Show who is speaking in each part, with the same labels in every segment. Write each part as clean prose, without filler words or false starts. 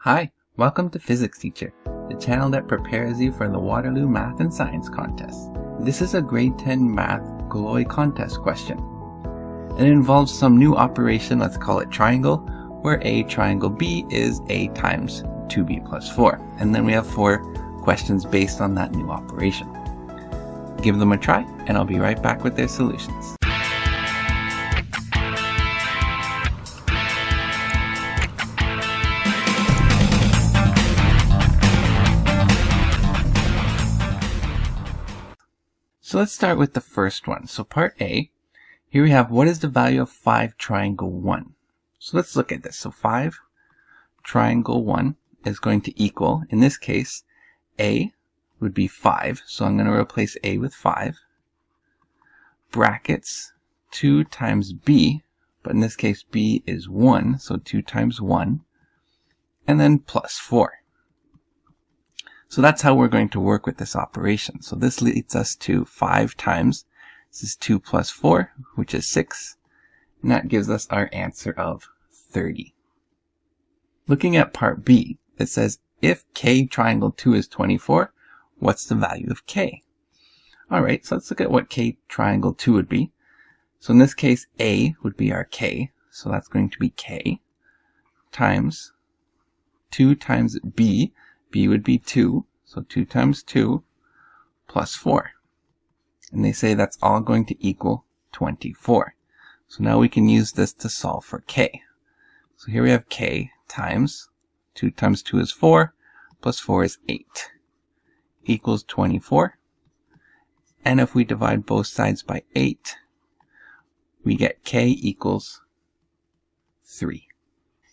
Speaker 1: Hi, welcome to Physics Teacher, the channel that prepares you for the Waterloo Math and Science Contest. This is a grade 10 math Galois contest question. It involves some new operation, let's call it triangle, where A triangle B is A times 2B plus 4. And then we have 4 questions based on that new operation. Give them a try, and I'll be right back with their solutions. So let's start with the first one. So part A, here we have what is the value of 5 triangle 1. So let's look at this. So 5 triangle 1 is going to equal, in this case, A would be 5. So I'm going to replace A with 5. Brackets 2 times B, but in this case B is 1, so 2 times 1. And then plus 4. So that's how we're going to work with this operation. So this leads us to 5 times, this is 2 plus 4, which is 6, and that gives us our answer of 30. Looking at part B, it says if K triangle 2 is 24, what's the value of K? Alright, so let's look at what K triangle 2 would be. So in this case, A would be our K, so that's going to be K, times 2 times B. B would be 2, so 2 times 2 plus 4. And they say that's all going to equal 24. So now we can use this to solve for K. So here we have K times 2 times 2 is 4, plus 4 is 8, equals 24. And if we divide both sides by 8, we get K equals 3.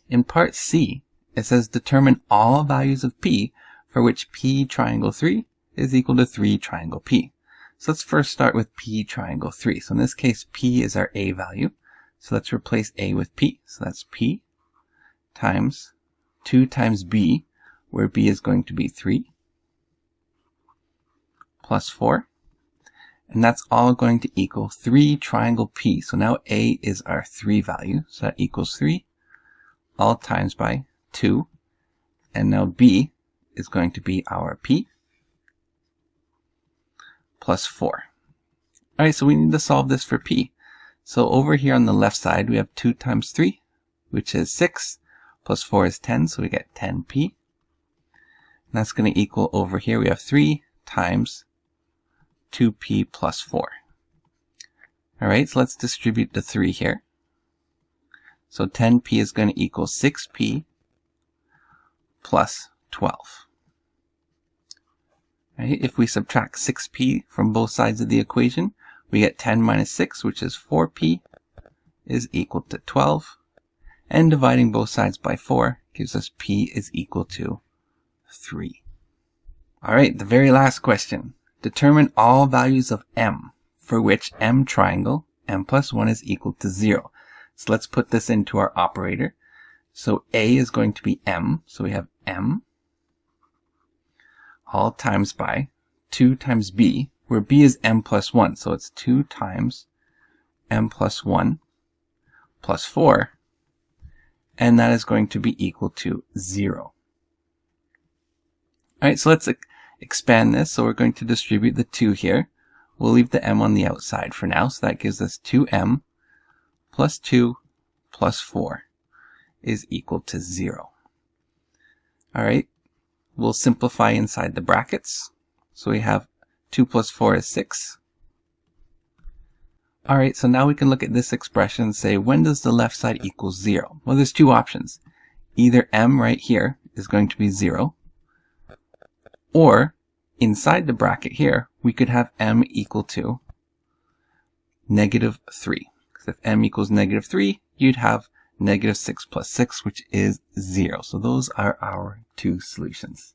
Speaker 1: In part C, it says determine all values of P for which P triangle 3 is equal to 3 triangle P. So let's first start with P triangle 3. So in this case, P is our A value. So let's replace A with P. So that's P times 2 times B, where B is going to be 3, plus 4. And that's all going to equal 3 triangle P. So now A is our 3 value. So that equals 3, all times by 2, and now B is going to be our P plus 4. Alright, so we need to solve this for P. So over here on the left side, we have 2 times 3, which is 6, plus 4 is 10, so we get 10P. And that's going to equal, over here we have 3 times 2P plus 4. Alright, so let's distribute the 3 here. So 10P is going to equal 6P plus 12. Right? If we subtract 6P from both sides of the equation, we get 10 minus 6, which is 4P, is equal to 12. And dividing both sides by 4 gives us P is equal to 3. Alright, the very last question. Determine all values of M for which M triangle, M plus 1 is equal to 0. So let's put this into our operator. So A is going to be M, so we have M, all times by 2 times B, where B is M plus 1, so it's 2 times M plus 1 plus 4, and that is going to be equal to 0. Alright, so let's expand this, so we're going to distribute the 2 here. We'll leave the M on the outside for now, so that gives us 2M plus 2 plus 4 is equal to 0. Alright, we'll simplify inside the brackets. So we have 2 plus 4 is 6. Alright, so now we can look at this expression and say, when does the left side equal 0? Well, there's 2 options. Either M right here is going to be 0, or inside the bracket here, we could have M equal to negative 3. Because if M equals negative 3, you'd have negative 6 plus 6, which is 0. So those are our 2 solutions.